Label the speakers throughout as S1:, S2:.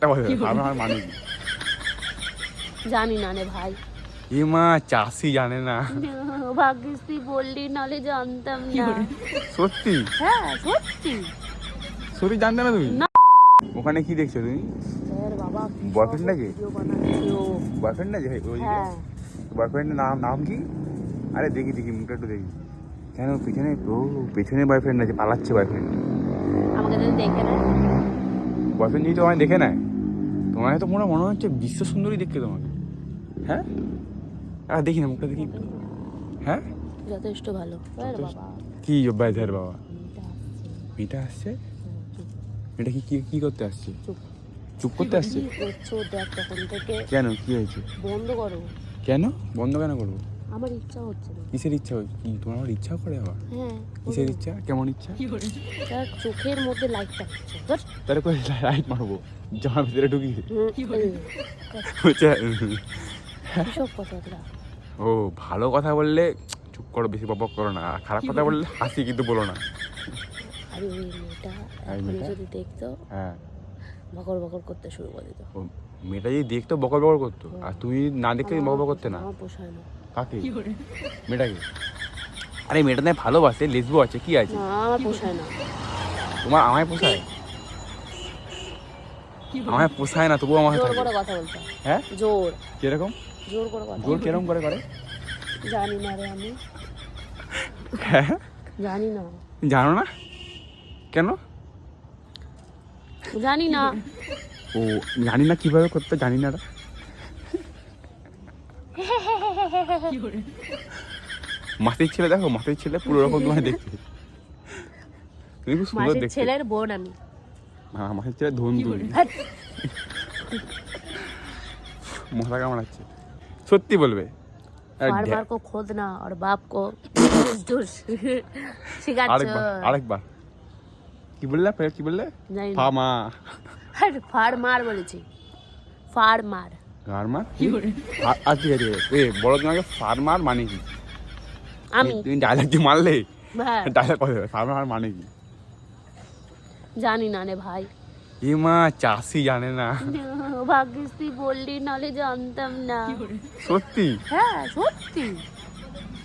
S1: আমার মানে কি?
S2: জানি না রে ভাই।
S1: এ মা চাষি জানে না।
S2: ভাগ্যিস তুই বললি, নাহলে জানতাম না।
S1: সত্যি
S2: হ্যাঁ সত্যি।
S1: সত্যি জানতে না তুমি?
S2: না।
S1: ওখানে কি দেখছো তুমি?
S2: স্যার বাবা
S1: বয়ফ্রেন্ড নাকি?
S2: ভিডিও বানাচ্ছে ও।
S1: বয়ফ্রেন্ড নাকি?
S2: হ্যাঁ
S1: বয়ফ্রেন্ডের নাম কি? আরে দেখি মুখটা একটু দেখি। কেন পিছনে পেছনে বয়ফ্রেন্ড আছে, পালাচ্ছে বয়ফ্রেন্ড।
S2: আমাকে যদি দেখে না।
S1: বয়ফ্রেন্ড যদি তোমায় দেখে নেয়, তোমার তো মনে হচ্ছে বিশ্ব সুন্দরী দেখতে তোমাকে। হ্যাঁ দেখি না মুখটা দেখি একটু। হ্যাঁ
S2: যথেষ্ট ভালো। বাবা
S1: কি বাইধের বাবা
S2: মেয়েটা আসছে।
S1: মেয়েটা আসছে? মেয়েটা কি করতে আসছে? চুপ করতে আসছে?
S2: কি করছো দেখ তখন থেকে।
S1: কেন কি হয়েছে?
S2: বন্ধ করো।
S1: কেন বন্ধ কেন করবো?
S2: আমার ইচ্ছা হচ্ছে না।
S1: কিসের ইচ্ছা হচ্ছে? কি তোমার আমার ইচ্ছা করে আবার?
S2: হ্যাঁ
S1: কিসের ইচ্ছা? কেমন ইচ্ছা?
S2: তার চোখের মধ্যে লাইটটা ধর।
S1: তাহলে করে লাইট মারবো জামার ভিতরে ঢুকি?
S2: সব কথাটা।
S1: ও ভালো কথা বললে চুপ করো, বেশি বকবক করো না। আর খারাপ কথা বললে হাসি কিন্তু বলো না।
S2: আরে ওই মেয়েটা
S1: এই
S2: এখন
S1: মেয়েটা?
S2: যদি দেখতো
S1: হ্যাঁ
S2: বকর বকর করতে শুরু করে দিত।
S1: ও মেয়েটা যদি দেখতো বকর বকর করতো, আর তুমি না দেখতে বকর বকর করতে না?
S2: আমার পোষায় না।
S1: কাকে? মেয়েটাকে? আরে মেয়েটা নয় ভালোবাসে, লেসবো আছে, কি আছে?
S2: না আমার পোষায় না।
S1: তোমার আমায় পোষায়? আমায় পোষায় না, তবুও আমার
S2: জোর
S1: থাকে।
S2: করে কথা বলতে।
S1: হ্যাঁ
S2: জোর
S1: কিরকম?
S2: জোর করে কথা
S1: জোর কিরকম করে করে?
S2: জানি না রে আমি।
S1: হ্যাঁ
S2: জানি না।
S1: জানো না কেন?
S2: জানি না।
S1: ও জানি না কিভাবে করতে, জানি না। মাসির ছেলে দেখো, মাসির ছেলে পুরো রকম তোমায় দেখতে। তুমি খুব সুন্দর
S2: মাসির
S1: দেখতে।
S2: ছেলের বোন আমি।
S1: হ্যাঁ মাসির ছেলে ধন্দু।
S2: হ্যাট।
S1: মশা কামড়াচ্ছে। সত্যি বলবে?
S2: बार को खोदना और बाप को ढूस শিখাচ্ছ।
S1: আরেকবার কি বললে? ফের কি বললে?
S2: জানি না।
S1: ফামা
S2: ফার্মার বলেছি। ফার্মার।
S1: ফার্মার? আচ্ছা ঠিক আছে। বড় তোমাকে ফার্মার মানে কি?
S2: আমি
S1: তুমি ডায়লগ দিয়ে মারলে?
S2: হ্যাঁ
S1: ডায়লগ কথা ফার্মার মানে কি?
S2: জানি না রে ভাই।
S1: এ মা চাষি জানে না।
S2: ভাগ্যিস তুই বললি, নাহলে জানতাম না।
S1: সত্যি
S2: হ্যাঁ সত্যি।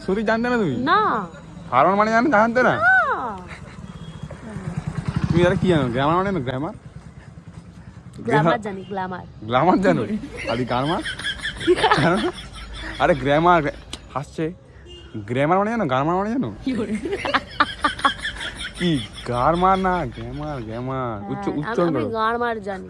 S1: সত্যি জানতে না তুমি?
S2: না
S1: ফার্মার মানে জানতে না?
S2: না।
S1: তুমি আর কি জানো? গ্রামার মানে গ্রামার?
S2: গ্ল্যামার জানি, গ্ল্যামার।
S1: গ্রামার জানো? আর গারমার? আরে গ্রামার হাসছে। গ্রামার মানে জানো? গারমার মানে জানো? কি গারমার না গ্রামার? গ্রামার উচ্চারণ
S2: আমি
S1: করো।
S2: গ্ল্যামার জানি।